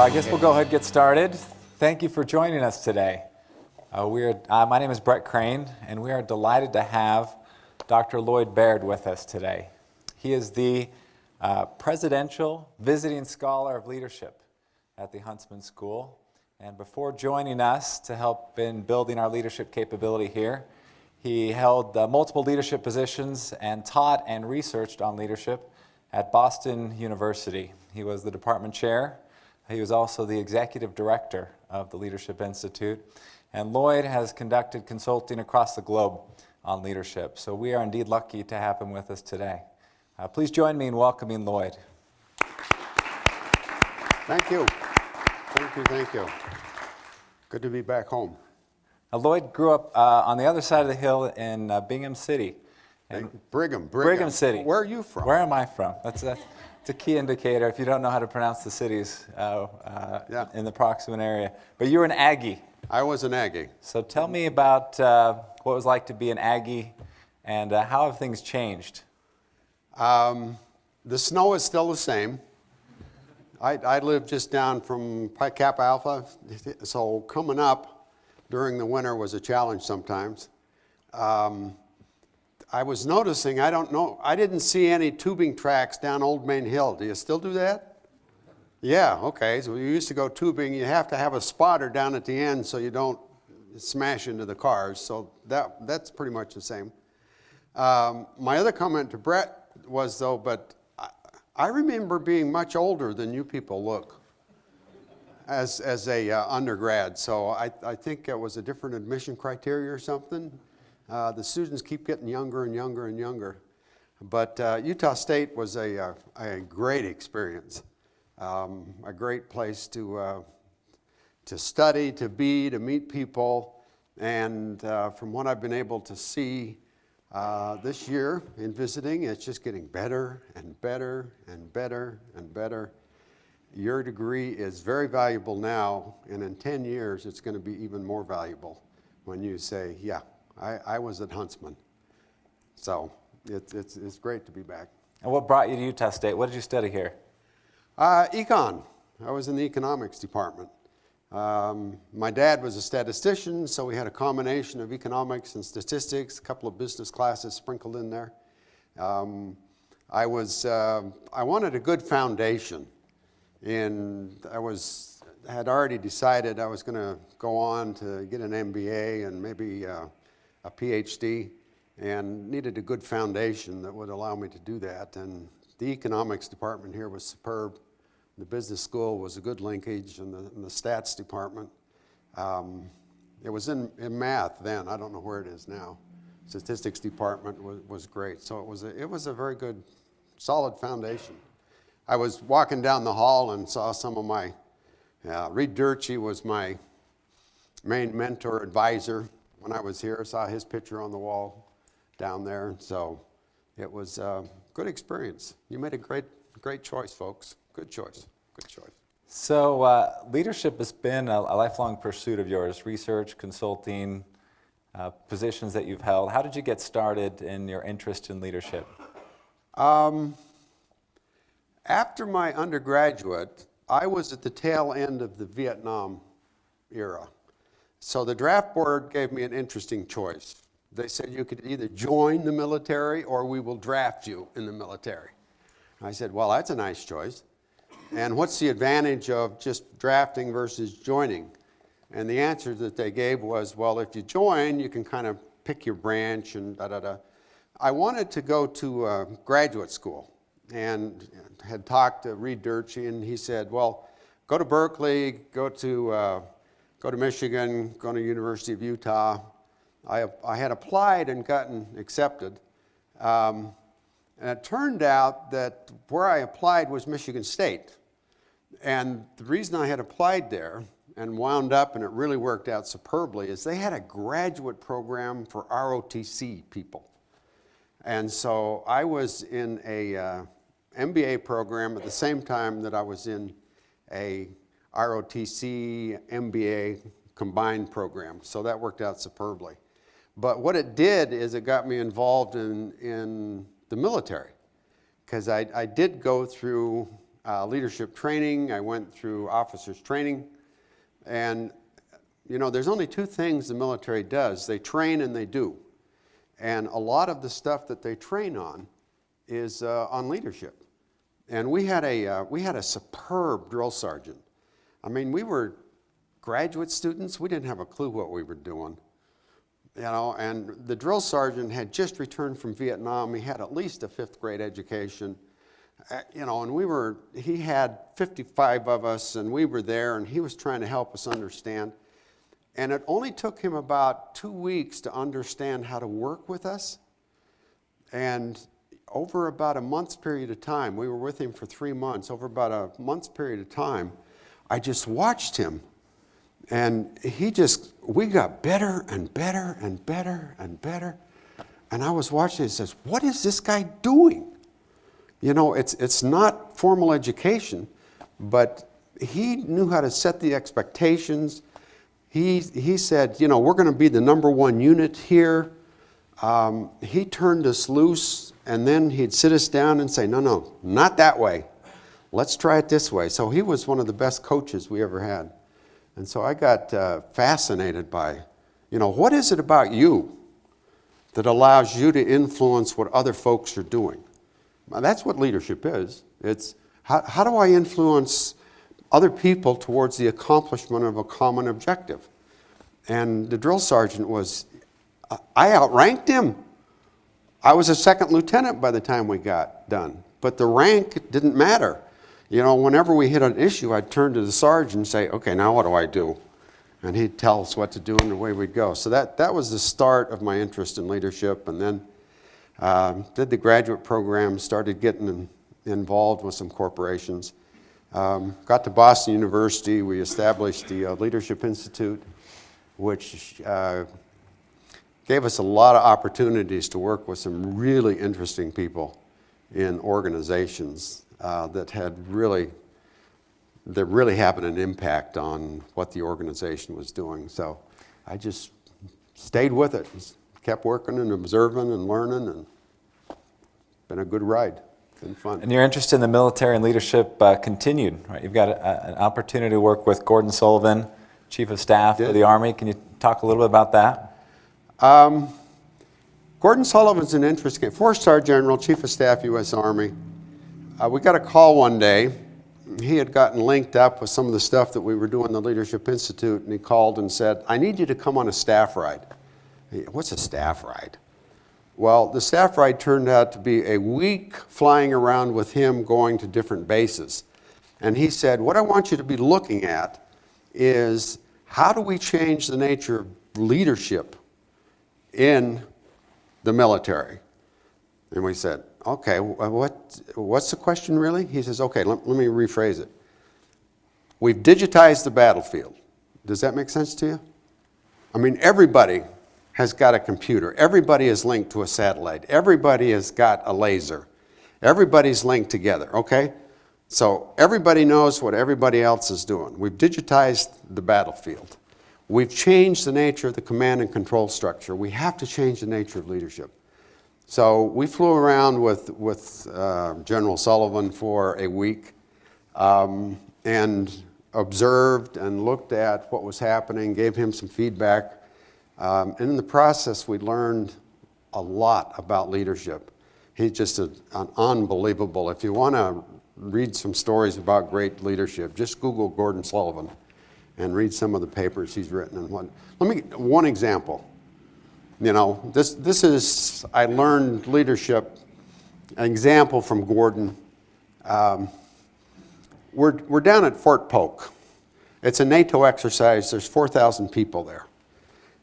Well, I guess we'll go ahead and get started. Thank you for joining us today. My name is Brett Crane, and we are delighted to have Dr. Lloyd Baird with us today. He is the Presidential Visiting Scholar of Leadership at the Huntsman School. And before joining us to help in building our leadership capability here, he held multiple leadership positions and taught and researched on leadership at Boston University. He was the department chair. He was also the executive director of the Leadership Institute. And Lloyd has conducted consulting across the globe on leadership. So we are indeed lucky to have him with us today. Please join me in welcoming Lloyd. Thank you. Thank you. Good to be back home. Lloyd grew up on the other side of the hill in Bingham City. Brigham City. Where are you from? Where am I from? That's a key indicator if you don't know how to pronounce the cities in the proximate area. But you were an Aggie. I was an Aggie. So tell me about what it was like to be an Aggie and how have things changed? The snow is still the same. I live just down from Pi Kappa Alpha, so coming up during the winter was a challenge sometimes. I was noticing, I didn't see any tubing tracks down Old Main Hill. Do you still do that? Yeah, okay. So you used to go tubing. You have to have a spotter down at the end so you don't smash into the cars. So that's pretty much the same. My other comment to Brett was, though, but I remember being much older than you people look as a undergrad. So I think it was a different admission criteria or something. The students keep getting younger and younger and younger. But Utah State was a great experience, a great place to study, to be, to meet people. And from what I've been able to see this year in visiting, it's just getting better and better and better and better. Your degree is very valuable now, and in 10 years, it's going to be even more valuable when you say, yeah, I was at Huntsman. So it's great to be back. And what brought you to Utah State? What did you study here? Econ. I was in the economics department. My dad was a statistician, so we had a combination of economics and statistics, a couple of business classes sprinkled in there. I wanted a good foundation, and had already decided I was going to go on to get an MBA and maybe a PhD, and needed a good foundation that would allow me to do that. And the economics department here was superb. The business school was a good linkage, and the stats department. It was in math then. I don't know where it is now. Statistics department was great. So it was a very good, solid foundation. I was walking down the hall and saw some of my, Reed Durchie was my main mentor advisor when I was here. I saw his picture on the wall down there. So it was a good experience. You made a great choice, folks. Good choice. So leadership has been a lifelong pursuit of yours, research, consulting, positions that you've held. How did you get started in your interest in leadership? After my undergraduate, I was at the tail end of the Vietnam era. So the draft board gave me an interesting choice. They said you could either join the military or we will draft you in the military. I said, well, that's a nice choice. And what's the advantage of just drafting versus joining? And the answer that they gave was, well, if you join, you can kind of pick your branch and da-da-da. I wanted to go to graduate school and had talked to Reed Durchie, and he said, well, go to Berkeley, go to Michigan, go to University of Utah. I had applied and gotten accepted. And it turned out that where I applied was Michigan State. And the reason I had applied there and wound up, and it really worked out superbly, is they had a graduate program for ROTC people. And so I was in a MBA program at the same time that I was in a ROTC MBA combined program. So that worked out superbly. But what it did is it got me involved in the military, because I did go through leadership training. I went through officers training. And, you know, there's only two things the military does. They train and they do. And a lot of the stuff that they train on is on leadership. And we had a superb drill sergeant. I mean, we were graduate students. We didn't have a clue what we were doing. You know, and the drill sergeant had just returned from Vietnam. He had at least a 5th grade education. You know, and he had 55 of us, and we were there, and he was trying to help us understand. And it only took him about 2 weeks to understand how to work with us. And over about a month's period of time, we were with him for 3 months, over about a month's period of time, I just watched him. And we got better and better and better and better. And I was watching and says, what is this guy doing? You know, it's not formal education, but he knew how to set the expectations. He said, you know, we're going to be the #1 unit here. He turned us loose, and then he'd sit us down and say, no, not that way. Let's try it this way. So he was one of the best coaches we ever had. And so I got fascinated by, you know, what is it about you that allows you to influence what other folks are doing? Now, that's what leadership is. It's how do I influence other people towards the accomplishment of a common objective? And the drill sergeant I outranked him. I was a 2nd lieutenant by the time we got done. But the rank didn't matter. You know, whenever we hit an issue, I'd turn to the sergeant and say, okay, now what do I do? And he'd tell us what to do, and away we'd go. So that was the start of my interest in leadership. And then did the graduate program, started getting involved with some corporations. Got to Boston University. We established the Leadership Institute, which gave us a lot of opportunities to work with some really interesting people in organizations that really having an impact on what the organization was doing. So I just stayed with it, kept working and observing and learning, and been a good ride. Been fun. And your interest in the military and leadership continued, right? You've got an opportunity to work with Gordon Sullivan, Chief of Staff for the Army. Can you talk a little bit about that? Gordon Sullivan's an interesting, 4-star General, Chief of Staff, U.S. Army. We got a call one day. He had gotten linked up with some of the stuff that we were doing in the Leadership Institute, and he called and said, I need you to come on a staff ride. What's a staff ride? Well, the staff ride turned out to be a week flying around with him going to different bases. And he said, what I want you to be looking at is how do we change the nature of leadership in the military? And we said, okay, what's the question really? He says, okay, let me rephrase it. We've digitized the battlefield. Does that make sense to you? I mean, everybody has got a computer. Everybody is linked to a satellite. Everybody has got a laser. Everybody's linked together, okay? So everybody knows what everybody else is doing. We've digitized the battlefield. We've changed the nature of the command and control structure. We have to change the nature of leadership. So we flew around with General Sullivan for a week and observed and looked at what was happening, gave him some feedback. And in the process, we learned a lot about leadership. He's just an unbelievable. If you want to read some stories about great leadership, just Google Gordon Sullivan and read some of the papers he's written. And one example. You know, this is, I learned leadership, an example from Gordon. We're down at Fort Polk. It's a NATO exercise. There's 4,000 people there.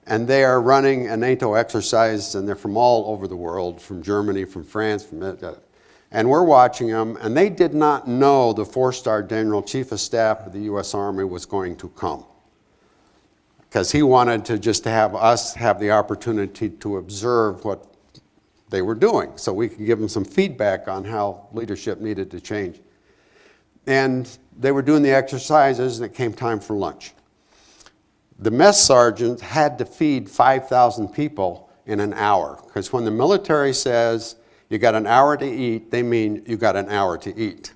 And they are running a NATO exercise, and they're from all over the world, from Germany, from France, and we're watching them, and they did not know the 4-star General Chief of Staff of the U.S. Army was going to come, because he wanted to just have us have the opportunity to observe what they were doing so we could give them some feedback on how leadership needed to change. And they were doing the exercises, and it came time for lunch. The mess sergeant had to feed 5,000 people in an hour, because when the military says you got an hour to eat, they mean you got an hour to eat.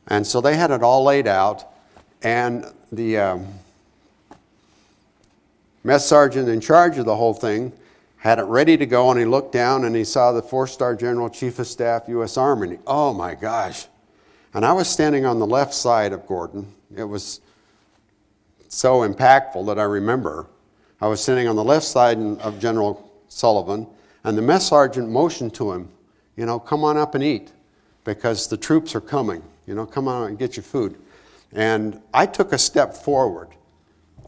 And so they had it all laid out, and the mess sergeant in charge of the whole thing had it ready to go, and he looked down and he saw the 4-star General Chief of Staff, U.S. Army. And oh my gosh. And I was standing on the left side of Gordon. It was so impactful that I remember. I was sitting on the left side of General Sullivan, and the mess sergeant motioned to him, come on up and eat, because the troops are coming. Come on and get your food. And I took a step forward,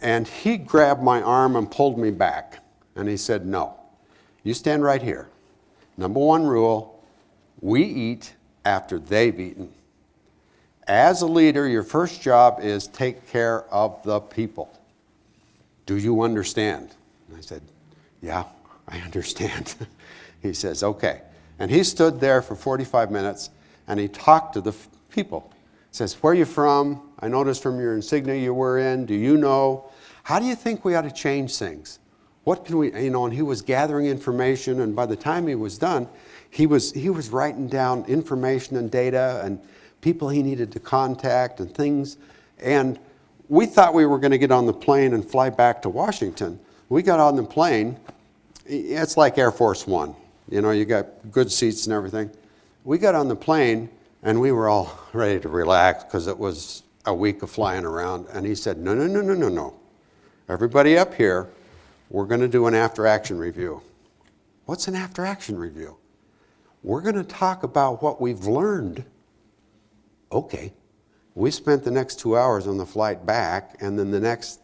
and he grabbed my arm and pulled me back. And he said, no, you stand right here. Number 1 rule, we eat after they've eaten. As a leader, your first job is take care of the people. Do you understand? And I said, yeah, I understand. He says, okay. And he stood there for 45 minutes, and he talked to the people. He says, where are you from? I noticed from your insignia you were in. Do you know? How do you think we ought to change things? What can we, and he was gathering information, and by the time he was done, he was writing down information and data and people he needed to contact and things. And we thought we were going to get on the plane and fly back to Washington. We got on the plane. It's like Air Force One. You got good seats and everything. We got on the plane, and we were all ready to relax because it was a week of flying around. And he said, no. Everybody up here, we're going to do an after-action review. What's an after-action review? We're going to talk about what we've learned. Okay. We spent the next 2 hours on the flight back, and then the next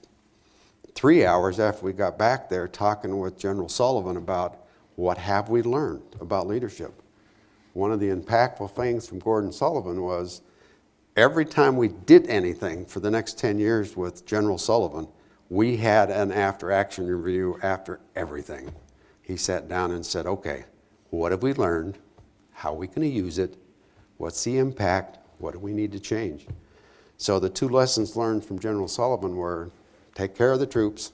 3 hours after we got back there talking with General Sullivan about what have we learned about leadership. One of the impactful things from Gordon Sullivan was every time we did anything for the next 10 years with General Sullivan, we had an after-action review after everything. He sat down and said, okay, what have we learned? How are we going to use it? What's the impact? What do we need to change? So the 2 lessons learned from General Sullivan were take care of the troops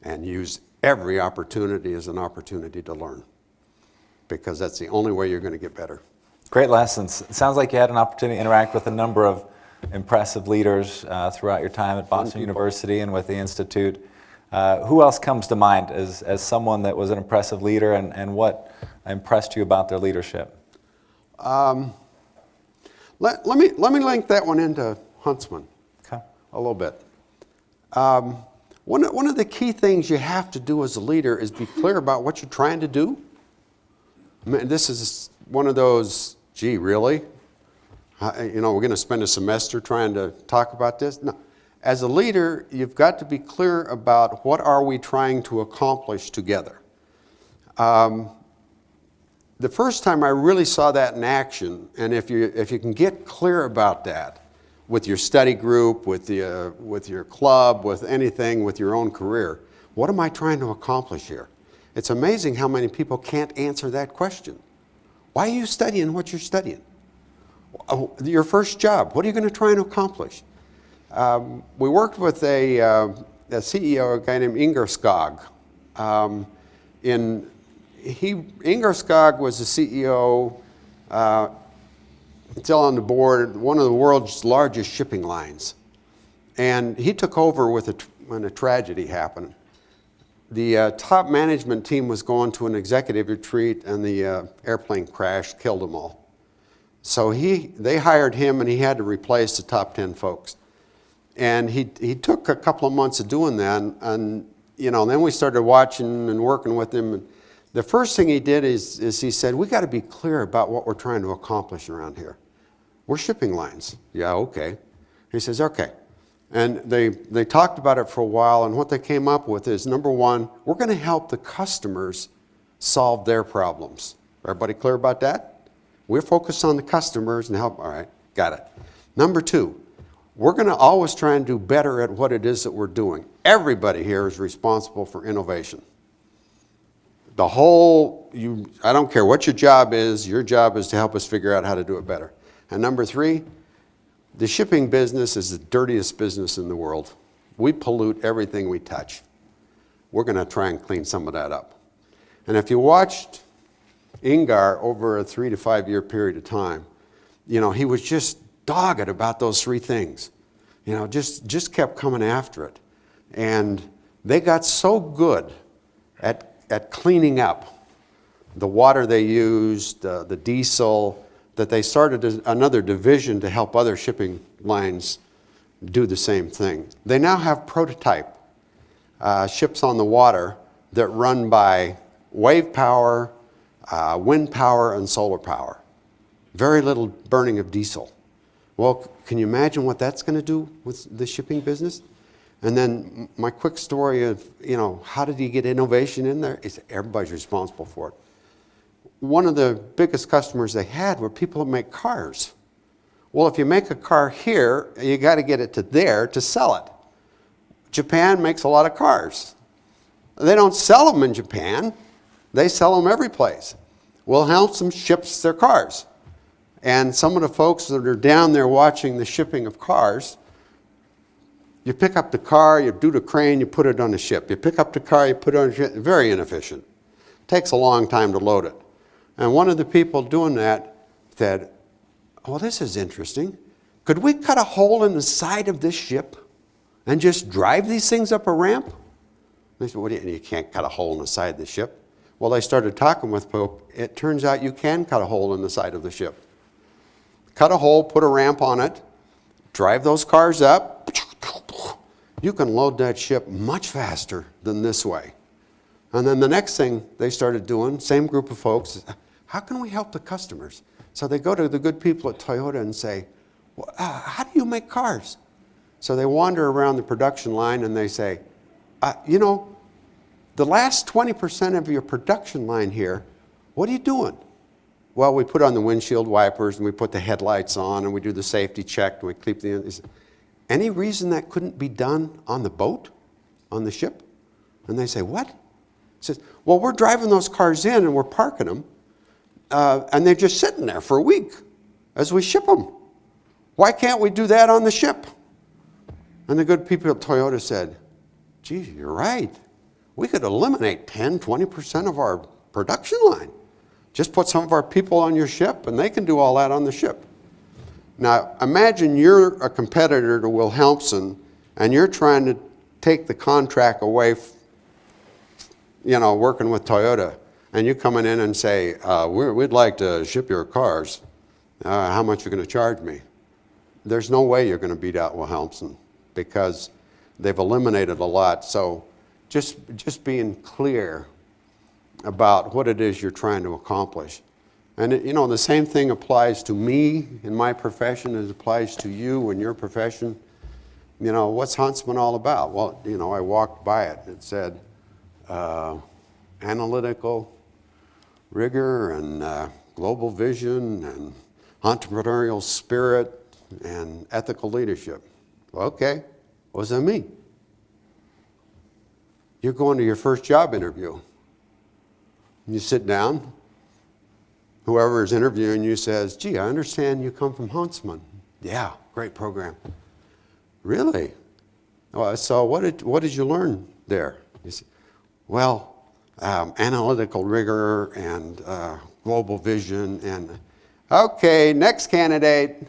and use every opportunity as an opportunity to learn, because that's the only way you're going to get better. Great lessons. It sounds like you had an opportunity to interact with a number of impressive leaders throughout your time at Boston University and with the Institute. Who else comes to mind as someone that was an impressive leader, and what impressed you about their leadership? Let me link that one into Huntsman a little bit. One of the key things you have to do as a leader is be clear about what you're trying to do. I mean, this is one of those, gee, really? We're going to spend a semester trying to talk about this? No. As a leader, you've got to be clear about what are we trying to accomplish together. The first time I really saw that in action, and if you can get clear about that with your study group, with your club, with anything, with your own career, what am I trying to accomplish here? It's amazing how many people can't answer that question. Why are you studying what you're studying? Your first job, what are you going to try and accomplish? We worked with a CEO, a guy named Ingar Skog. Ingar Skog was the CEO, still on the board, one of the world's largest shipping lines. And he took over when a tragedy happened. The top management team was going to an executive retreat, and the airplane crashed, killed them all. So they hired him, and he had to replace the top 10 folks. And he took a couple of months of doing that, and then we started watching and working with him. And the first thing he did is he said, we got to be clear about what we're trying to accomplish around here. We're shipping lines. Yeah, okay. He says, okay. And they talked about it for a while, and what they came up with is, number one, we're going to help the customers solve their problems. Everybody clear about that? We're focused on the customers and help. All right, got it. Number two, we're going to always try and do better at what it is that we're doing. Everybody here is responsible for innovation. I don't care what your job is to help us figure out how to do it better. And number three, the shipping business is the dirtiest business in the world. We pollute everything we touch. We're going to try and clean some of that up. And if you watched Ingar over a 3 to 5 year period of time, he was just dogged about those three things. Just kept coming after it. And they got so good at cleaning up the water they used, the diesel, that they started another division to help other shipping lines do the same thing. They now have prototype ships on the water that run by wave power, wind power, and solar power. Very little burning of diesel. Well, can you imagine what that's going to do with the shipping business? And then my quick story of, how did he get innovation in there? Is everybody's responsible for it. One of the biggest customers they had were people that make cars. Well, if you make a car here, you got to get it to there to sell it. Japan makes a lot of cars. They don't sell them in Japan. They sell them every place. Huntsman ships their cars. And some of the folks that are down there watching the shipping of cars, you pick up the car, you do the crane, you put it on the ship. You pick up the car, you put it on the ship. Very inefficient. Takes a long time to load it. And one of the people doing that said, "Oh, this is interesting. Could we cut a hole in the side of this ship and just drive these things up a ramp?" They said, "What do you can't cut a hole in the side of the ship." Well, they started talking with Pope. It turns out you can cut a hole in the side of the ship. Cut a hole, put a ramp on it, drive those cars up. You can load that ship much faster than this way. And then the next thing they started doing, same group of folks, how can we help the customers? So they go to the good people at Toyota and say, well, how do you make cars? So they wander around the production line and they say, the last 20% of your production line here, what are you doing? Well, we put on the windshield wipers and we put the headlights on and we do the safety check and we keep the... Any reason that couldn't be done on the boat, on the ship? And they say, what? He says, well, we're driving those cars in and we're parking them and they're just sitting there for a week as we ship them. Why can't we do that on the ship? And the good people at Toyota said, gee, you're right. We could eliminate 10, 20% of our production line. Just put some of our people on your ship and they can do all that on the ship. Now, imagine you're a competitor to Wilhelmsen and you're trying to take the contract away, working with Toyota, and you coming in and say, we'd like to ship your cars. How much are you going to charge me? There's no way you're going to beat out Wilhelmsen because they've eliminated a lot. So just being clear about what it is you're trying to accomplish. And the same thing applies to me in my profession as it applies to you in your profession. What's Huntsman all about? Well, I walked by it. It said analytical rigor and global vision and entrepreneurial spirit and ethical leadership. Okay, what does that mean? You're going to your first job interview. You sit down. Whoever is interviewing you says, gee, I understand you come from Huntsman. Yeah, great program. Really? So what did you learn there? You say, well, analytical rigor and global vision and, okay, next candidate.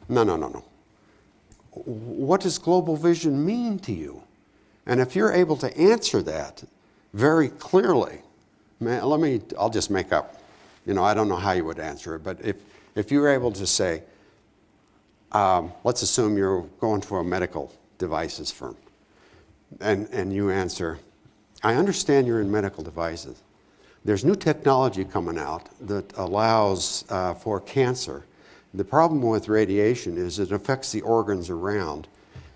No. What does global vision mean to you? And if you're able to answer that very clearly, I'll just make up. I don't know how you would answer it, but if you were able to say, let's assume you're going to a medical devices firm, and you answer, I understand you're in medical devices. There's new technology coming out that allows for cancer. The problem with radiation is it affects the organs around,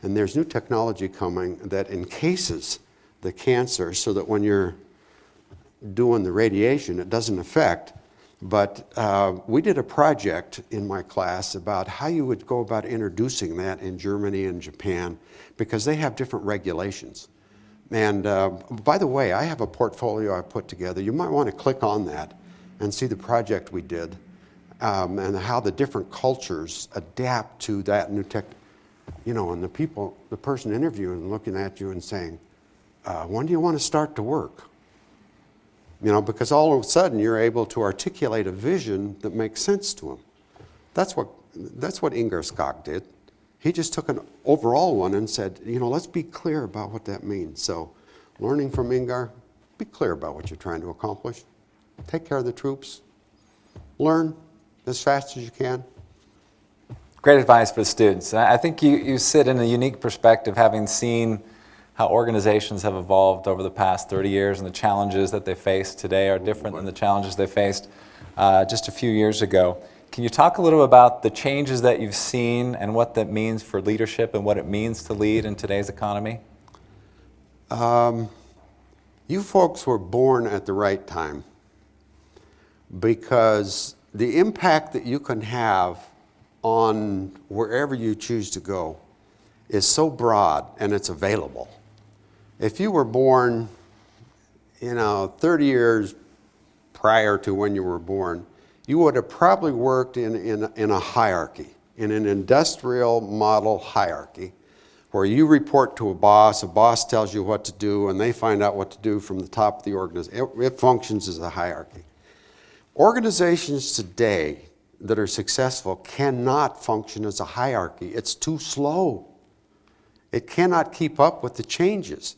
and there's new technology coming that encases the cancer so that when you're doing the radiation, it doesn't affect. But we did a project in my class about how you would go about introducing that in Germany and Japan because they have different regulations. And by the way, I have a portfolio I put together. You might want to click on that and see the project we did and how the different cultures adapt to that new tech. And the person interviewing looking at you and saying, when do you want to start to work? Because all of a sudden you're able to articulate a vision that makes sense to them. That's what That's what Ingerskog did. He just took an overall one and said, let's be clear about what that means. So learning from Ingar, be clear about what you're trying to accomplish. Take care of the troops. Learn as fast as you can. Great advice for the students. I think you sit in a unique perspective, having seen how organizations have evolved over the past 30 years, and the challenges that they face today are different than the challenges they faced just a few years ago. Can you talk a little about the changes that you've seen and what that means for leadership and what it means to lead in today's economy? You folks were born at the right time, because the impact that you can have on wherever you choose to go is so broad, and it's available. If you were born, 30 years prior to when you were born, you would have probably worked in a hierarchy, in an industrial model hierarchy, where you report to a boss tells you what to do, and they find out what to do from the top of the organization. It functions as a hierarchy. Organizations today that are successful cannot function as a hierarchy. It's too slow. It cannot keep up with the changes.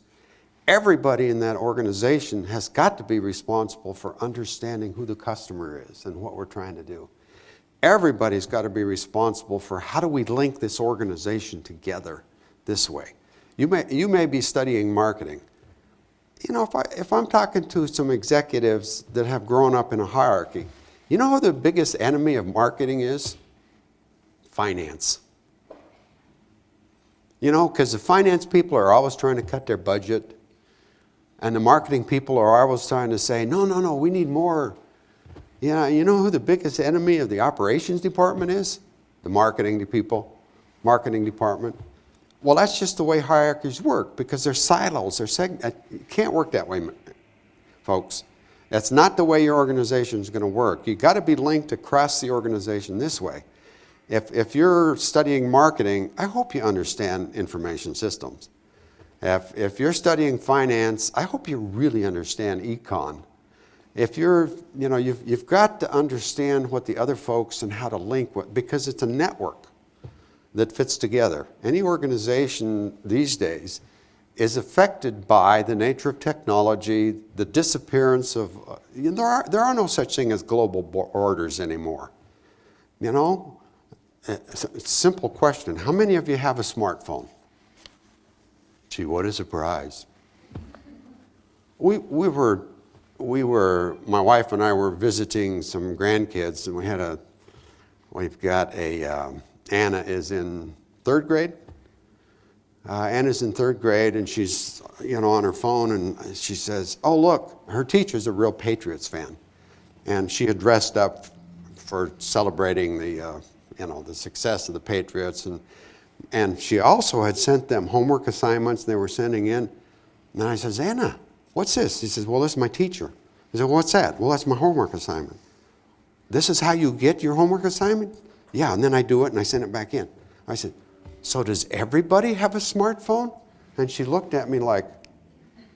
Everybody in that organization has got to be responsible for understanding who the customer is and what we're trying to do. Everybody's got to be responsible for how do we link this organization together this way. You may be studying marketing. If I'm talking to some executives that have grown up in a hierarchy, you know who the biggest enemy of marketing is? Finance. Because the finance people are always trying to cut their budget, and the marketing people are always trying to say, no, we need more. Yeah, you know who the biggest enemy of the operations department is? The marketing department. Well, that's just the way hierarchies work, because they're silos, you can't work that way, folks. That's not the way your organization is going to work. You've got to be linked across the organization this way. If you're studying marketing, I hope you understand information systems. If you're studying finance, I hope you really understand econ. If you've got to understand what the other folks and how to link with, because it's a network that fits together. Any organization these days is affected by the nature of technology, the disappearance of, there are no such thing as global borders anymore. It's a simple question. How many of you have a smartphone? Gee, what a surprise. My wife and I were visiting some grandkids, and we've got Anna is in third grade. Anna's in third grade, and she's on her phone, and she says, oh, look, her teacher's a real Patriots fan. And she had dressed up for celebrating the success of the Patriots. And she also had sent them homework assignments they were sending in. And I says, Anna, what's this? He says, well, this is my teacher. I said, what's that? Well, that's my homework assignment. This is how you get your homework assignment? Yeah, and then I do it and I send it back in. I said, so does everybody have a smartphone? And she looked at me like,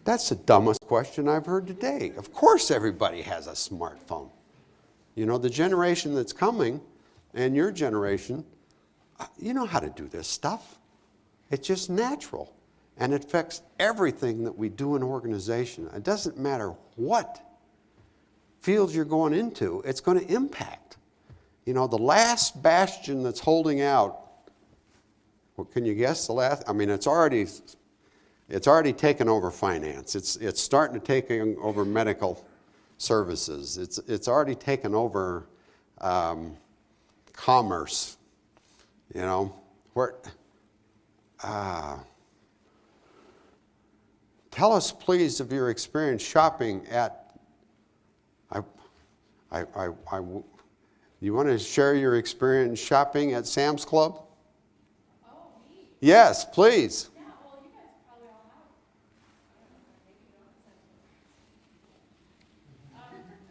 that's the dumbest question I've heard today. Of course everybody has a smartphone. The generation that's coming, and your generation, you know how to do this stuff. It's just natural. And it affects everything that we do in an organization. It doesn't matter what field you're going into, it's going to impact. The last bastion that's holding out, well, can you guess the last? I mean, it's already taken over finance. It's starting to take over medical services. It's already taken over commerce. Tell us, please, of your experience shopping at. You want to share your experience shopping at Sam's Club? Oh, me? Yes, please. Yeah, well, you guys probably all have. Maybe you don't.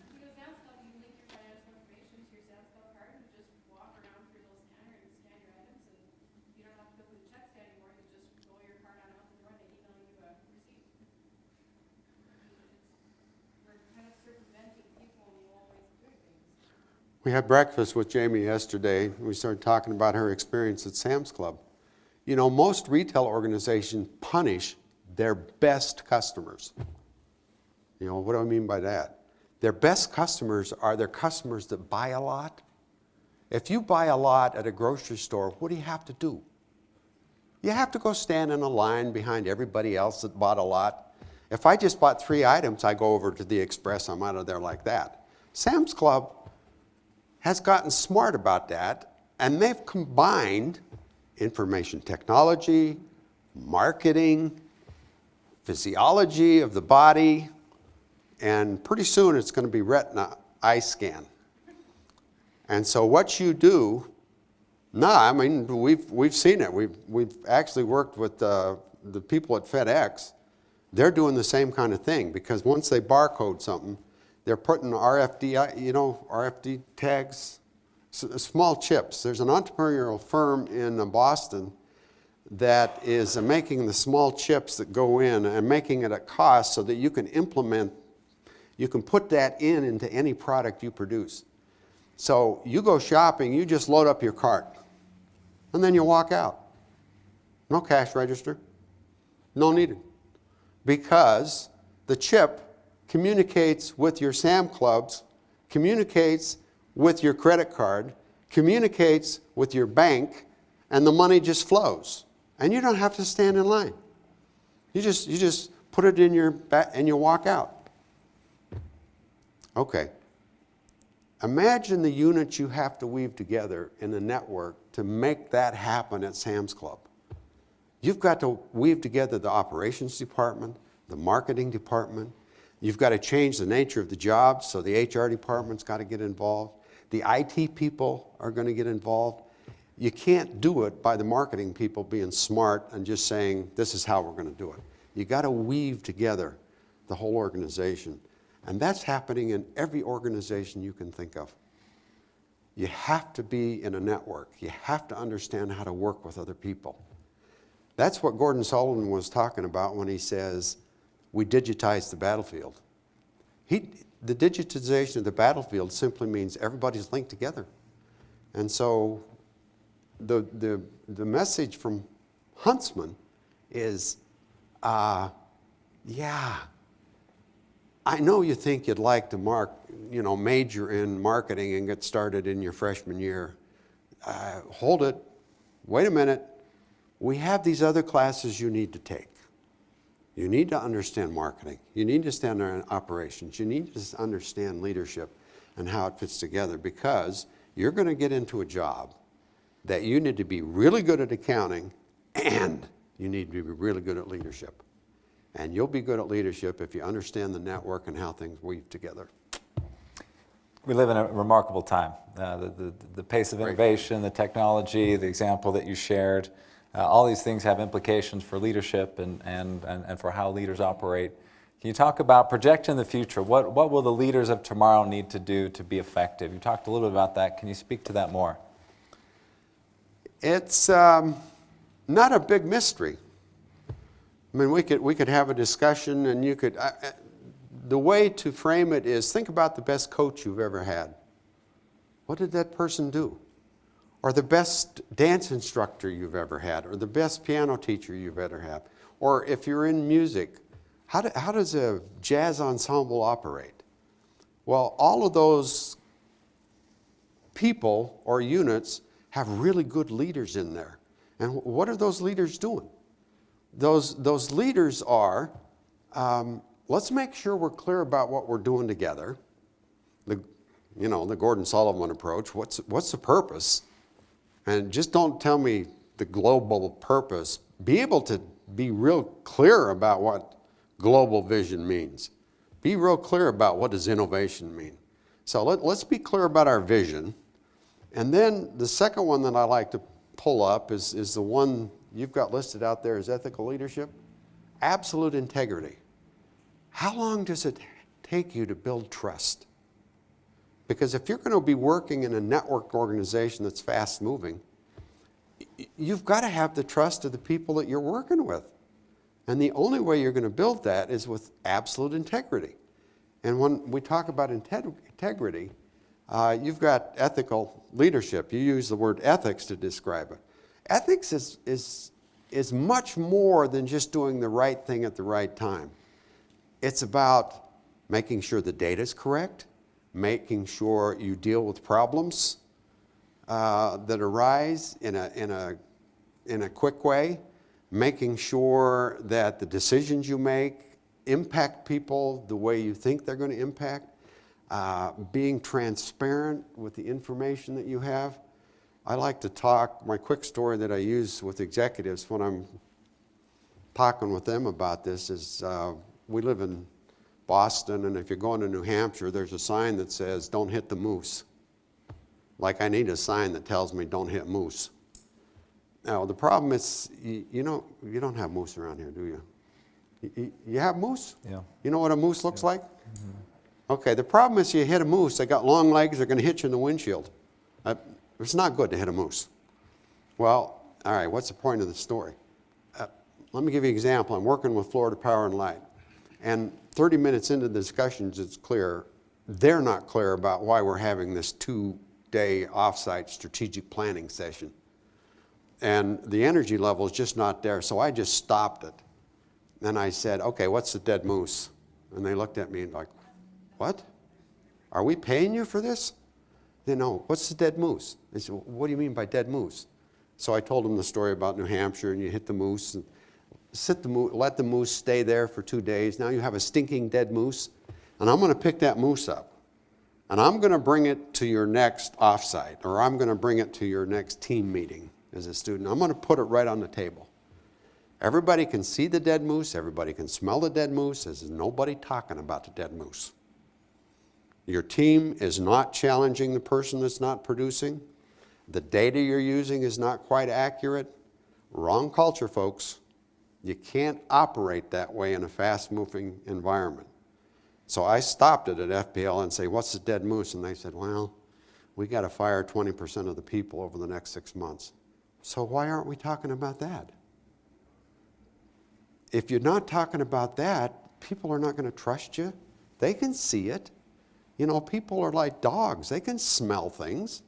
You go to Sam's Club, you link your financial information to your Sam's Club card and just walk around through those scanners and scan your items, and you don't have to go through the checks anymore. You just roll your card on out the door and they email you a receipt. We're kind of circumventing people in the old ways of doing things. We had breakfast with Jamie yesterday. We started talking about her experience at Sam's Club. You know, most retail organizations punish their best customers. You know, what do I mean by that? Their best customers are their customers that buy a lot. If you buy a lot at a grocery store, what do you have to do? You have to go stand in a line behind everybody else that bought a lot. If I just bought 3 items, I go over to the Express, I'm out of there like that. Sam's Club has gotten smart about that, and they've combined information technology, marketing, physiology of the body, and pretty soon it's going to be retina eye scan. And so what you do, I mean, we've seen it. We've actually worked with the people at FedEx. They're doing the same kind of thing, because once they barcode something, they're putting RFID tags, small chips. There's an entrepreneurial firm in Boston that is making the small chips that go in and making it at cost so that you can put that into any product you produce. So you go shopping, you just load up your cart, and then you walk out. No cash register, no needed. Because the chip communicates with your Sam Clubs, communicates with your credit card, communicates with your bank, and the money just flows. And you don't have to stand in line. You just put it in your bag and you walk out. Okay. Imagine the units you have to weave together in a network to make that happen at Sam's Club. You've got to weave together the operations department, the marketing department. You've got to change the nature of the jobs, so the HR department's got to get involved. The IT people are going to get involved. You can't do it by the marketing people being smart and just saying, this is how we're going to do it. You got to weave together the whole organization. And that's happening in every organization you can think of. You have to be in a network. You have to understand how to work with other people. That's what Gordon Sullivan was talking about when he says, we digitize the battlefield. The digitization of the battlefield simply means everybody's linked together. And so the message from Huntsman is, I know you think you'd like to major in marketing and get started in your freshman year. Hold it. Wait a minute. We have these other classes you need to take. You need to understand marketing. You need to understand operations. You need to understand leadership and how it fits together, because you're going to get into a job that you need to be really good at accounting and you need to be really good at leadership. And you'll be good at leadership if you understand the network and how things weave together. We live in a remarkable time. The pace of innovation, the technology, the example that you shared, all these things have implications for leadership and for how leaders operate. Can you talk about projecting the future? What will the leaders of tomorrow need to do to be effective? You talked a little bit about that. Can you speak to that more? It's not a big mystery. I mean, we could have a discussion, and you could. The way to frame it is, think about the best coach you've ever had. What did that person do? Or the best dance instructor you've ever had, or the best piano teacher you've ever had. Or if you're in music, how does a jazz ensemble operate? Well, all of those people or units have really good leaders in there. And what are those leaders doing? Those leaders are, let's make sure we're clear about what we're doing together. The Gordon Sullivan approach, what's the purpose? And just don't tell me the global purpose. Be able to be real clear about what global vision means. Be real clear about what does innovation mean. So let's be clear about our vision. And then the second one that I like to pull up is the one you've got listed out there as ethical leadership. Absolute integrity. How long does it take you to build trust? Because if you're going to be working in a network organization that's fast moving, you've got to have the trust of the people that you're working with. And the only way you're going to build that is with absolute integrity. And when we talk about integrity, You've got ethical leadership. You use the word ethics to describe it. Ethics is much more than just doing the right thing at the right time. It's about making sure the data is correct, making sure you deal with problems that arise in a quick way, making sure that the decisions you make impact people the way you think they're going to impact, being transparent with the information that you have. I like to talk, my quick story that I use with executives when I'm talking with them about this is we live in Boston, and if you're going to New Hampshire, there's a sign that says, "Don't hit the moose." Like I need a sign that tells me, "Don't hit moose." Now, the problem is, you don't have moose around here, do you? You have moose? Yeah. You know what a moose looks like? Mm-hmm. Okay, the problem is you hit a moose, they got long legs, they're going to hit you in the windshield. It's not good to hit a moose. Well, all right, what's the point of the story? Let me give you an example. I'm working with Florida Power and Light, and 30 minutes into the discussions, it's clear they're not clear about why we're having this 2-day offsite strategic planning session. And the energy level is just not there, so I just stopped it. And I said, "Okay, what's the dead moose?" And they looked at me and like, "What? Are we paying you for this?" They know, "What's the dead moose?" They said, "What do you mean by dead moose?" So I told them the story about New Hampshire, and you hit the moose, and let the moose stay there for 2 days. Now you have a stinking dead moose, and I'm going to pick that moose up, and I'm going to bring it to your next offsite, or I'm going to bring it to your next team meeting as a student. I'm going to put it right on the table. Everybody can see the dead moose. Everybody can smell the dead moose. There's nobody talking about the dead moose. Your team is not challenging the person that's not producing. The data you're using is not quite accurate. Wrong culture, folks. You can't operate that way in a fast-moving environment. So I stopped it at FPL and say, "What's the dead moose?" And they said, "Well, we got to fire 20% of the people over the next 6 months." So why aren't we talking about that? If you're not talking about that, people are not going to trust you. They can see it. You know, people are like dogs. They can smell things.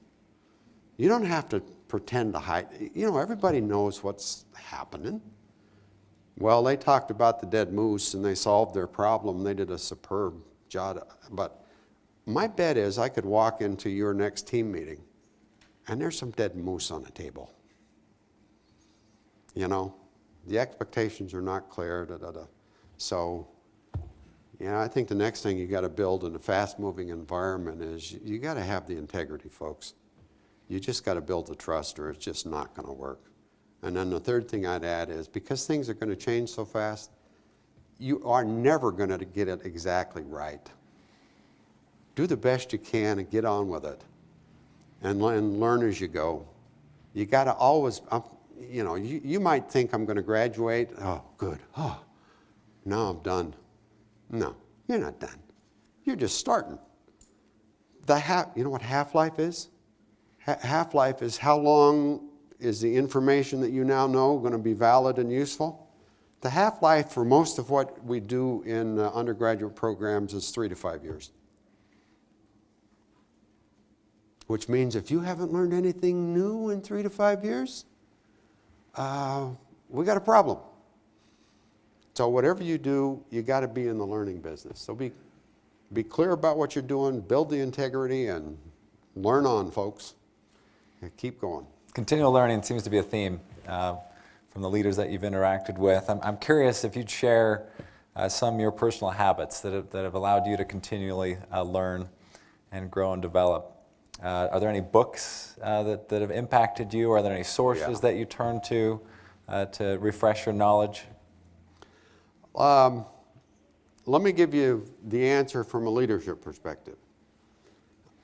You don't have to pretend to hide. You know, everybody knows what's happening. Well, they talked about the dead moose and they solved their problem. They did a superb job. But my bet is I could walk into your next team meeting and there's some dead moose on the table. You know, the expectations are not clear. So, yeah, I think the next thing you got to build in a fast-moving environment is you got to have the integrity, folks. You just got to build the trust, or it's just not going to work. And then the third thing I'd add is because things are going to change so fast, you are never going to get it exactly right. Do the best you can and get on with it, and learn as you go. You got to always, you know, you might think I'm going to graduate. Oh, good. Oh, now I'm done. No, you're not done. You're just starting. You know what half-life is? Half-life is how long is the information that you now know going to be valid and useful? The half-life for most of what we do in undergraduate programs is 3 to 5 years. Which means if you haven't learned anything new in 3 to 5 years, we got a problem. So whatever you do, you got to be in the learning business. So be clear about what you're doing, build the integrity, and learn on, folks. And keep going. Continual learning seems to be a theme from the leaders that you've interacted with. I'm curious if you'd share some of your personal habits that have allowed you to continually learn and grow and develop. Are there any books that have impacted you? Are there any sources that you turn to refresh your knowledge? Let me give you the answer from a leadership perspective.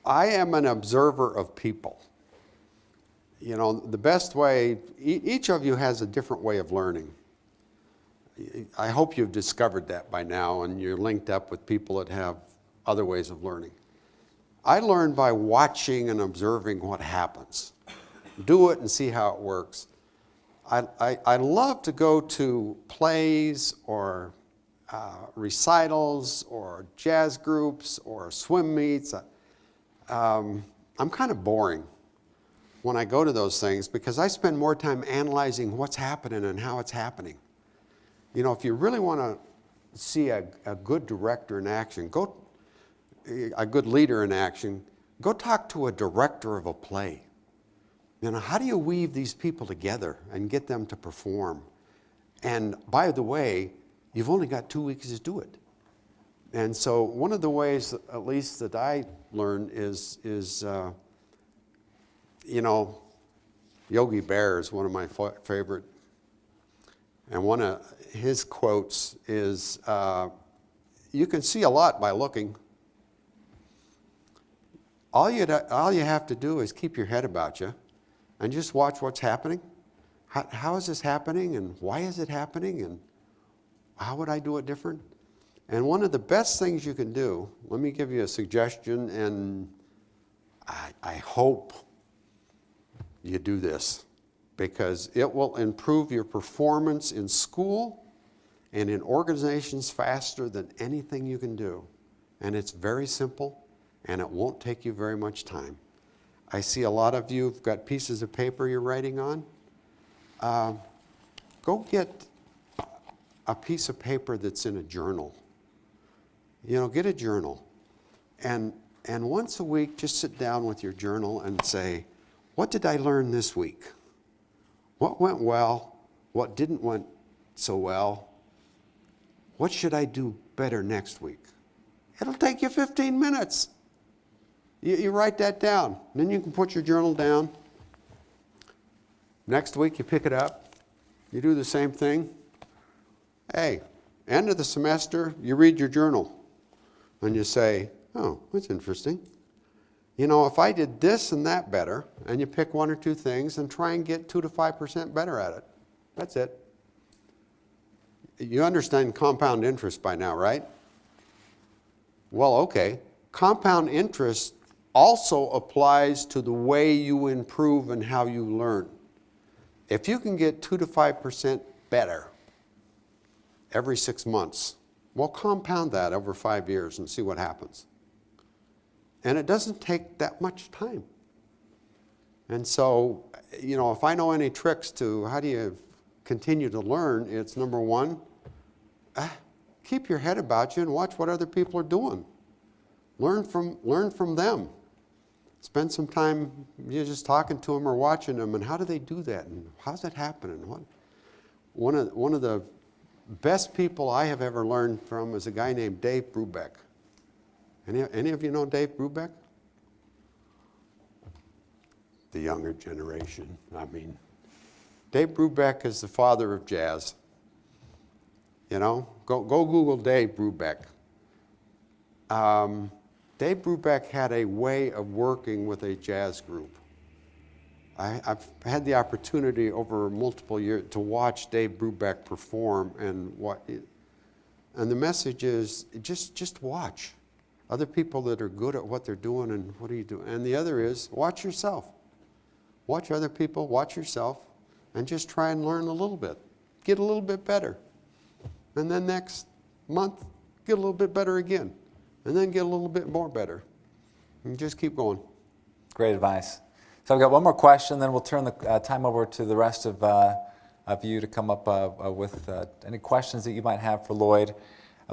I am an observer of people. You know, the best way, each of you has a different way of learning. I hope you've discovered that by now and you're linked up with people that have other ways of learning. I learn by watching and observing what happens. Do it and see how it works. I love to go to plays or recitals or jazz groups or swim meets. I'm kind of boring when I go to those things because I spend more time analyzing what's happening and how it's happening. You know, if you really want to see a good director in action, a good leader in action, go talk to a director of a play. You know, how do you weave these people together and get them to perform? And by the way, you've only got 2 weeks to do it. And so one of the ways, at least that I learn, is you know, Yogi Bear is one of my favorite. And one of his quotes is, you can see a lot by looking. All you have to do is keep your head about you and just watch what's happening. How is this happening, and why is it happening, and how would I do it different? And one of the best things you can do, let me give you a suggestion, and I hope you do this, because it will improve your performance in school and in organizations faster than anything you can do. And it's very simple, and it won't take you very much time. I see a lot of you have got pieces of paper you're writing on. Go get a piece of paper that's in a journal. You know, get a journal. And once a week, just sit down with your journal and say, what did I learn this week? What went well? What didn't went so well? What should I do better next week? It'll take you 15 minutes. You write that down. Then you can put your journal down. Next week you pick it up. You do the same thing. Hey, end of the semester, you read your journal. And you say, oh, that's interesting. You know, if I did this and that better, and you pick 1 or 2 things and try and get 2 to 5% better at it. That's it. You understand compound interest by now, right? Well, okay. Compound interest also applies to the way you improve and how you learn. If you can get 2 to 5% better every 6 months, well, compound that over 5 years and see what happens. And it doesn't take that much time. And so, you know, if I know any tricks to how do you continue to learn, it's number 1, keep your head about you and watch what other people are doing. Learn from them. Spend some time just talking to them or watching them, and how do they do that, and how's that happening? One of the best people I have ever learned from is a guy named Dave Brubeck. Any of you know Dave Brubeck? The younger generation, I mean. Dave Brubeck is the father of jazz. You know, go Google Dave Brubeck. Dave Brubeck had a way of working with a jazz group. I've had the opportunity over multiple years to watch Dave Brubeck perform, and the message is just watch other people that are good at what they're doing, and what are you doing? And the other is watch yourself. Watch other people, watch yourself, and just try and learn a little bit. Get a little bit better. And then next month, get a little bit better again. And then get a little bit more better. And just keep going. Great advice. So I've got one more question, then we'll turn the time over to the rest of you to come up with any questions that you might have for Lloyd.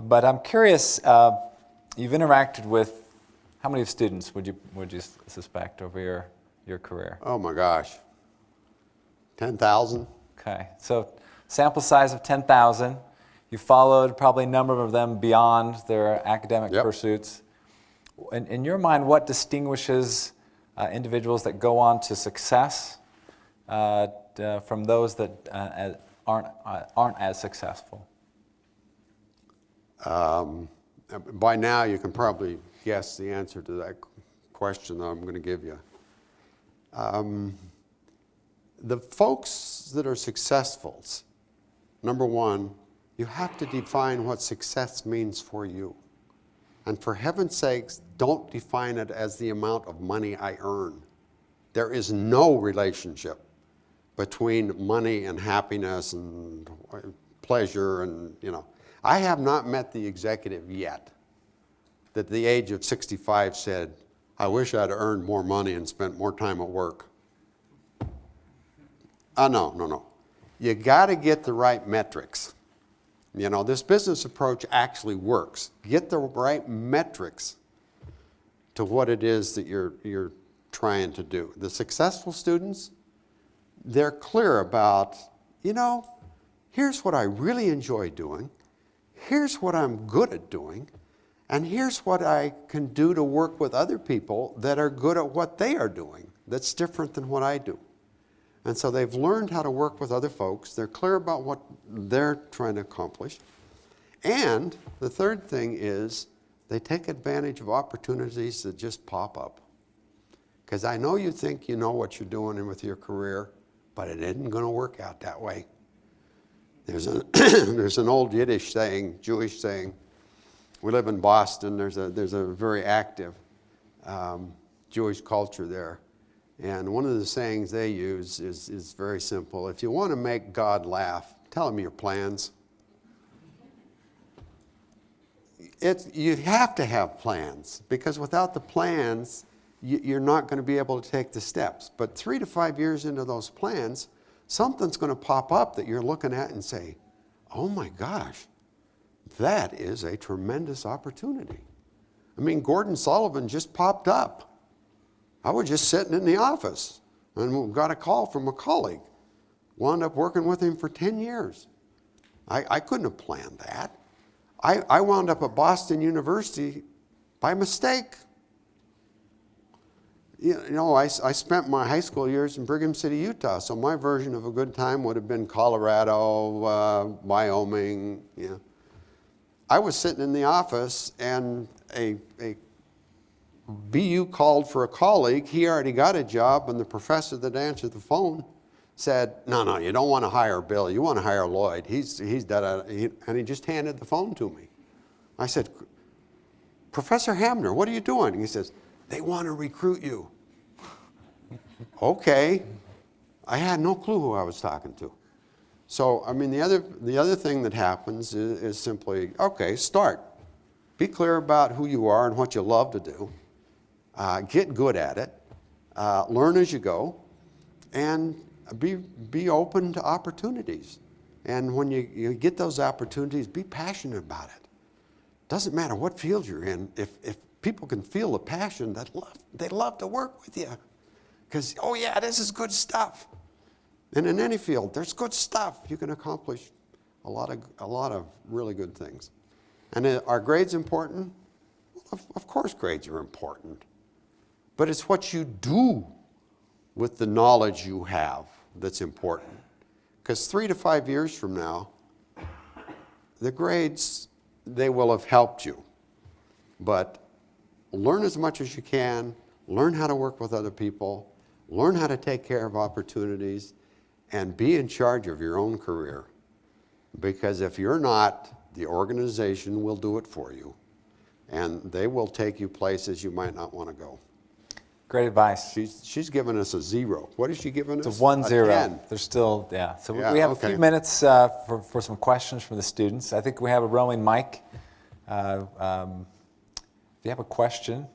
But I'm curious, you've interacted with how many students would you suspect over your career? Oh my gosh, 10,000. Okay, so sample size of 10,000. You followed probably a number of them beyond their academic pursuits. In your mind, what distinguishes individuals that go on to success from those that aren't as successful? By now, you can probably guess the answer to that question that I'm going to give you. The folks that are successful, number 1, you have to define what success means for you. And for heaven's sakes, don't define it as the amount of money I earn. There is no relationship between money and happiness and pleasure and, you know. I have not met the executive yet that at the age of 65 said, I wish I'd earned more money and spent more time at work. No. You got to get the right metrics. You know, this business approach actually works. Get the right metrics to what it is that you're trying to do. The successful students, they're clear about, you know, here's what I really enjoy doing, here's what I'm good at doing, and here's what I can do to work with other people that are good at what they are doing that's different than what I do. And so they've learned how to work with other folks. They're clear about what they're trying to accomplish. And the third thing is they take advantage of opportunities that just pop up. Because I know you think you know what you're doing with your career, but it isn't going to work out that way. There's an old Yiddish saying, Jewish saying. We live in Boston. There's a very active Jewish culture there. And one of the sayings they use is very simple. If you want to make God laugh, tell him your plans. You have to have plans, because without the plans, you're not going to be able to take the steps. But 3 to 5 years into those plans, something's going to pop up that you're looking at and say, oh my gosh, that is a tremendous opportunity. I mean, Gordon Sullivan just popped up. I was just sitting in the office and got a call from a colleague. Wound up working with him for 10 years. I couldn't have planned that. I wound up at Boston University by mistake. You know, I spent my high school years in Brigham City, Utah, so my version of a good time would have been Colorado, Wyoming. You know. I was sitting in the office, and a BU called for a colleague. He already got a job, and the professor that answered the phone said, no, you don't want to hire Bill. You want to hire Lloyd. He's dead. And he just handed the phone to me. I said, Professor Hamner, what are you doing? And he says, they want to recruit you. Okay. I had no clue who I was talking to. So, I mean, the other thing that happens is simply, okay, start. Be clear about who you are and what you love to do. Get good at it. Learn as you go. And be open to opportunities. And when you get those opportunities, be passionate about it. Doesn't matter what field you're in. If people can feel the passion, they love to work with you. Because, oh yeah, this is good stuff. And in any field, there's good stuff. You can accomplish a lot of really good things. And are grades important? Of course grades are important. But it's what you do with the knowledge you have that's important. Because 3 to 5 years from now, the grades, they will have helped you. But learn as much as you can, learn how to work with other people, learn how to take care of opportunities, and be in charge of your own career. Because if you're not, the organization will do it for you. And they will take you places you might not want to go. Great advice. She's given us a 0. What is she giving us? It's a 1-0. A 10. There's still, yeah. So Yeah, we have okay. a few minutes for some questions from the students. I think we have a rolling mic. If you have a question,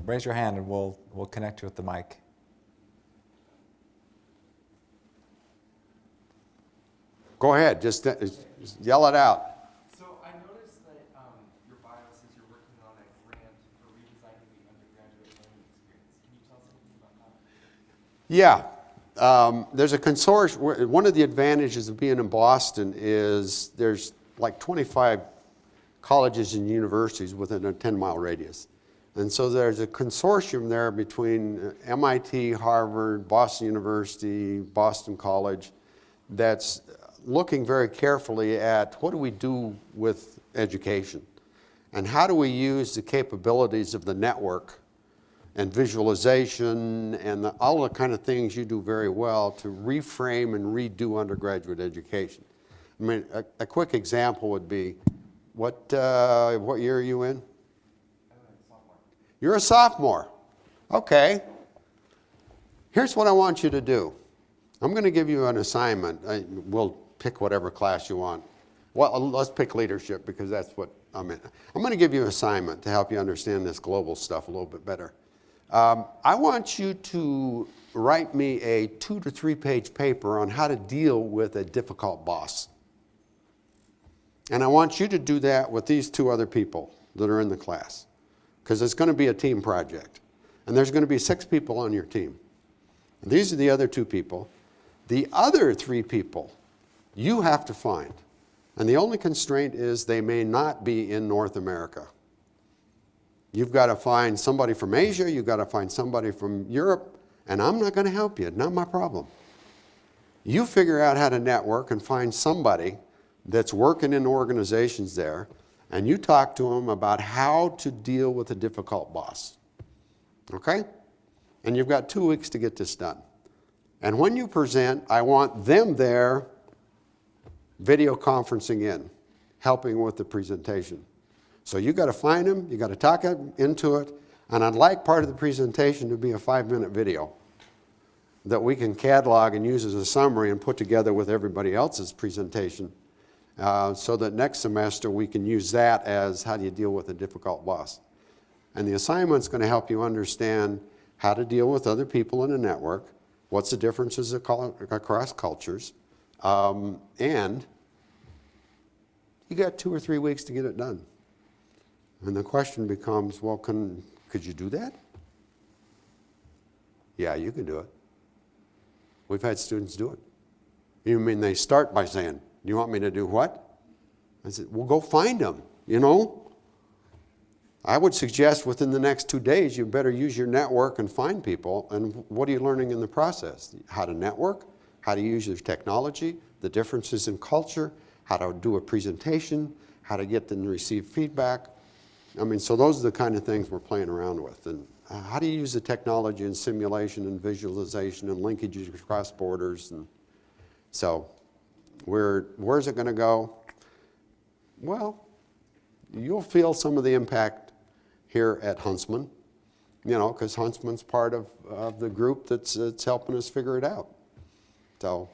raise your hand and we'll connect you with the mic. Go ahead, just yell it out. So I noticed that your bio says you're working on a grant for redesigning the undergraduate learning experience. Can you tell us anything about that? Yeah, there's a consortium. One of the advantages of being in Boston is there's like 25 colleges and universities within a 10-mile radius. And so there's a consortium there between MIT, Harvard, Boston University, Boston College, that's looking very carefully at what do we do with education and how do we use the capabilities of the network and visualization and all the kind of things you do very well to reframe and redo undergraduate education. I mean, a quick example would be, what year are you in? I'm a sophomore. You're a sophomore. Okay. Here's what I want you to do. I'm going to give you an assignment. We'll pick whatever class you want. Well, let's pick leadership because that's what I'm in. I'm going to give you an assignment to help you understand this global stuff a little bit better. I want you to write me a 2 to 3 page paper on how to deal with a difficult boss. And I want you to do that with these 2 other people that are in the class, because it's going to be a team project. And there's going to be 6 people on your team. And these are the other 2 people. The other 3 people you have to find. And the only constraint is they may not be in North America. You've got to find somebody from Asia, you've got to find somebody from Europe, and I'm not going to help you, not my problem. You figure out how to network and find somebody that's working in organizations there, and you talk to them about how to deal with a difficult boss. Okay? And you've got 2 weeks to get this done. And when you present, I want them there, video conferencing in, helping with the presentation. So you got to find them, you got to talk into it, and I'd like part of the presentation to be a 5-minute video that we can catalog and use as a summary and put together with everybody else's presentation, so that next semester we can use that as how do you deal with a difficult boss. And the assignment's going to help you understand how to deal with other people in a network, what's the differences across cultures, and you got 2 or 3 weeks to get it done. And the question becomes, well, could you do that? Yeah, you can do it. We've had students do it. You mean they start by saying, do you want me to do what? I said, well, go find them, you know. I would suggest within the next 2 days, you better use your network and find people. And what are you learning in the process? How to network, how to use your technology, the differences in culture, how to do a presentation, how to get them to receive feedback. I mean, so those are the kind of things we're playing around with. And how do you use the technology in simulation and visualization and linkages across borders? And so where's it going to go? Well, you'll feel some of the impact here at Huntsman, you know, because Huntsman's part of the group that's helping us figure it out. So,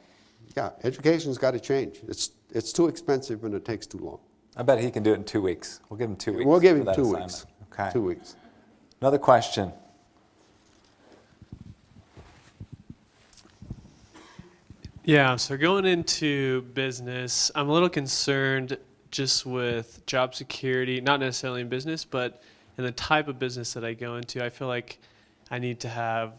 yeah, education's got to change. It's too expensive and it takes too long. I bet he can do it in 2 weeks. We'll give him 2 weeks. We'll give for him that 2 assignment. weeks. Okay. 2 weeks. Another question. Yeah, so going into business, I'm a little concerned just with job security, not necessarily in business, but in the type of business that I go into. I feel like I need to have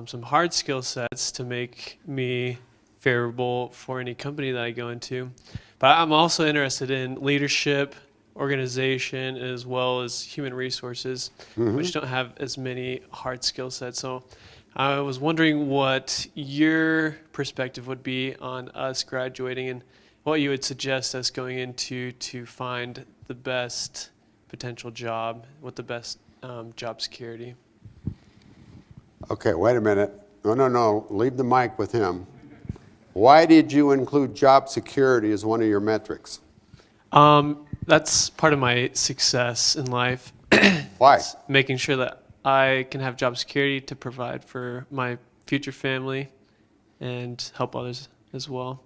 some hard skill sets to make me favorable for any company that I go into. But I'm also interested in leadership, organization, as well as human resources, which don't have as many hard skill sets. So I was wondering what your perspective would be on us graduating and what you would suggest us going into to find the best potential job with the best job security. Okay, wait a minute. No, leave the mic with him. Why did you include job security as one of your metrics? That's part of my success in life. Why? It's making sure that I can have job security to provide for my future family and help others as well.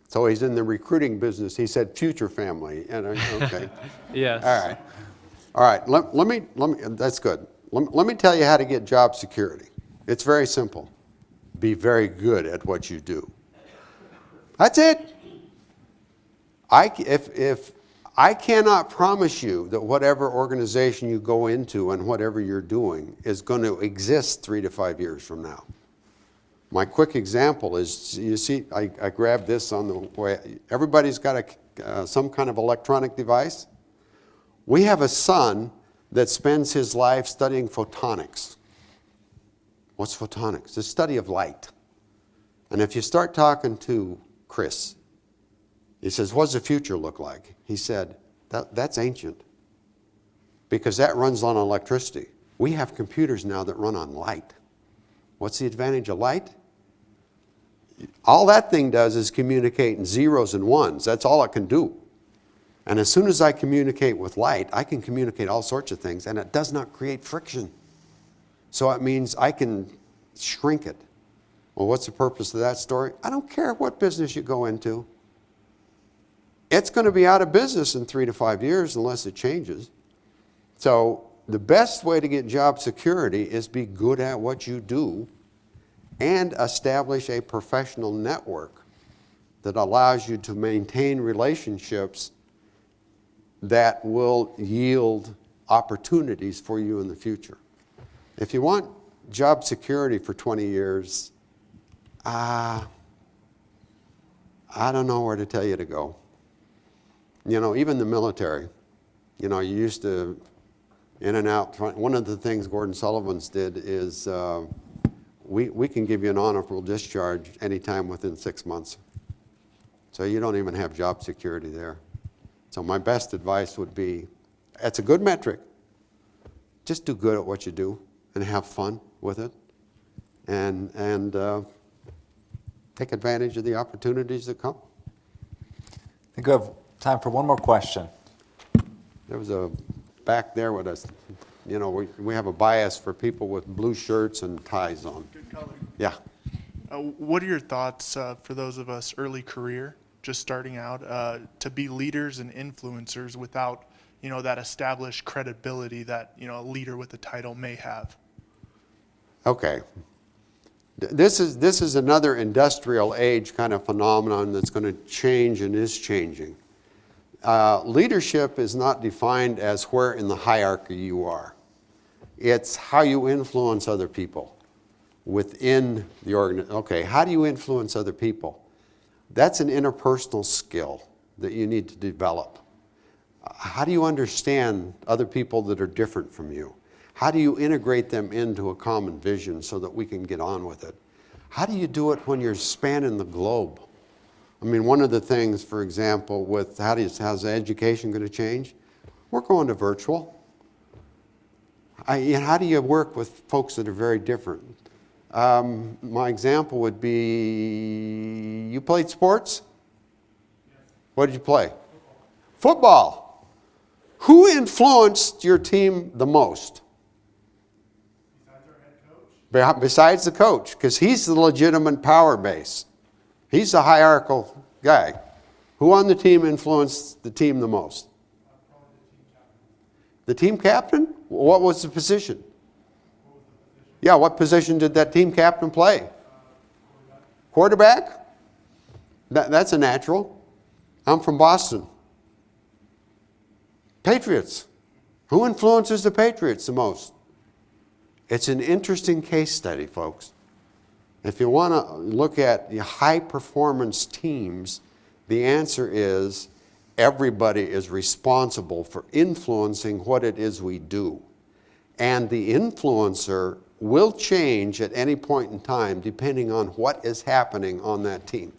So he's in the recruiting business. He said future family. Okay. Yes. All right. Let me. That's good. Let me tell you how to get job security. It's very simple. Be very good at what you do. That's it. If I cannot promise you that whatever organization you go into and whatever you're doing is going to exist 3 to 5 years from now. My quick example is, you see, I grabbed this on the way. Everybody's got some kind of electronic device. We have a son that spends his life studying photonics. What's photonics? The study of light. And if you start talking to Chris, he says, what does the future look like? He said, that's ancient, because that runs on electricity. We have computers now that run on light. What's the advantage of light? All that thing does is communicate in zeros and ones. That's all it can do. And as soon as I communicate with light, I can communicate all sorts of things, and it does not create friction. So it means I can shrink it. Well, what's the purpose of that story? I don't care what business you go into. It's going to be out of business in 3 to 5 years unless it changes. So the best way to get job security is be good at what you do and establish a professional network that allows you to maintain relationships that will yield opportunities for you in the future. If you want job security for 20 years, I don't know where to tell you to go. You know, even the military, you know, you used to in and out. One of the things Gordon Sullivan's did is we can give you an honorable discharge anytime within 6 months. So you don't even have job security there. So my best advice would be, it's a good metric. Just do good at what you do and have fun with it, and take advantage of the opportunities that come. I think we have time for one more question. There was a back there with us. You know, we have a bias for people with blue shirts and ties on. Good color. Yeah. What are your thoughts for those of us early career, just starting out, to be leaders and influencers without, you know, that established credibility that, you know, a leader with a title may have? Okay. This is another industrial age kind of phenomenon that's going to change and is changing. Leadership is not defined as where in the hierarchy you are. It's how you influence other people within the organization. Okay, how do you influence other people? That's an interpersonal skill that you need to develop. How do you understand other people that are different from you? How do you integrate them into a common vision so that we can get on with it? How do you do it when you're spanning the globe? I mean, one of the things, for example, with how's education going to change? We're going to virtual. How do you work with folks that are very different? My example would be, you played sports? What did you play? Football. Who influenced your team the most? Besides the coach, because he's the legitimate power base. He's the hierarchical guy. Who on the team influenced the team the most? The team captain? What was the position? Yeah, what position did that team captain play? Quarterback? That's a natural. I'm from Boston. Patriots. Who influences the Patriots the most? It's an interesting case study, folks. If you want to look at high performance teams, the answer is everybody is responsible for influencing what it is we do. And the influencer will change at any point in time depending on what is happening on that team.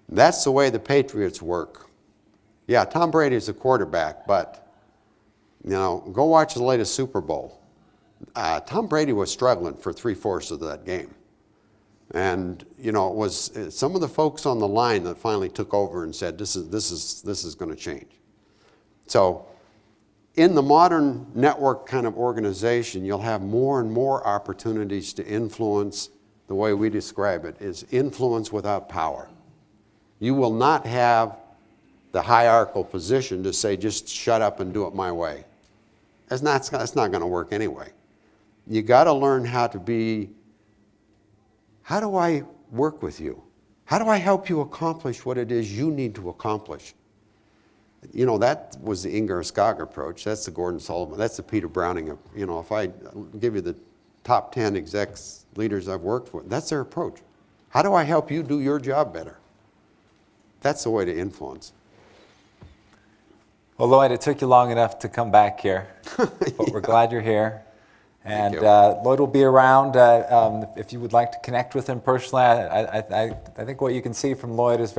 That's the way the Patriots work. Yeah, Tom Brady's a quarterback, but you know, go watch the latest Super Bowl. Tom Brady was struggling for 3/4 of that game. And, you know, it was some of the folks on the line that finally took over and said, this is going to change. So in the modern network kind of organization, you'll have more and more opportunities to influence. The way we describe it is influence without power. You will not have the hierarchical position to say, just shut up and do it my way. That's not going to work anyway. You got to learn how to be, how do I work with you? How do I help you accomplish what it is you need to accomplish? You know, that was the Inger Skog approach. That's the Gordon Sullivan. That's the Peter Browning. You know, if I give you the top 10 execs, leaders I've worked with, that's their approach. How do I help you do your job better? That's the way to influence. Well, Lloyd, it took you long enough to come back here, but we're glad you're here. And Lloyd will be around if you would like to connect with him personally. I think what you can see from Lloyd is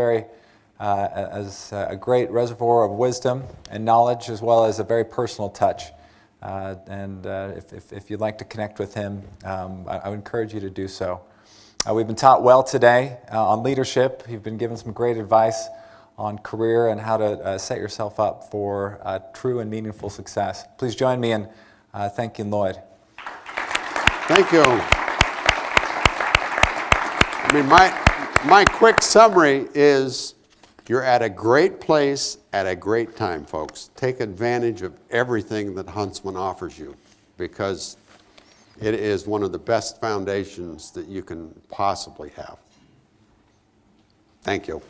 as a great reservoir of wisdom and knowledge, as well as a very personal touch. If you'd like to connect with him, I would encourage you to do so. We've been taught well today on leadership. You've been given some great advice on career and how to set yourself up for true and meaningful success. Please join me in thanking Lloyd. Thank you. I mean, my quick summary is You're at a great place at a great time, folks. Take advantage of everything that Huntsman offers you, because it is one of the best foundations that you can possibly have. Thank you.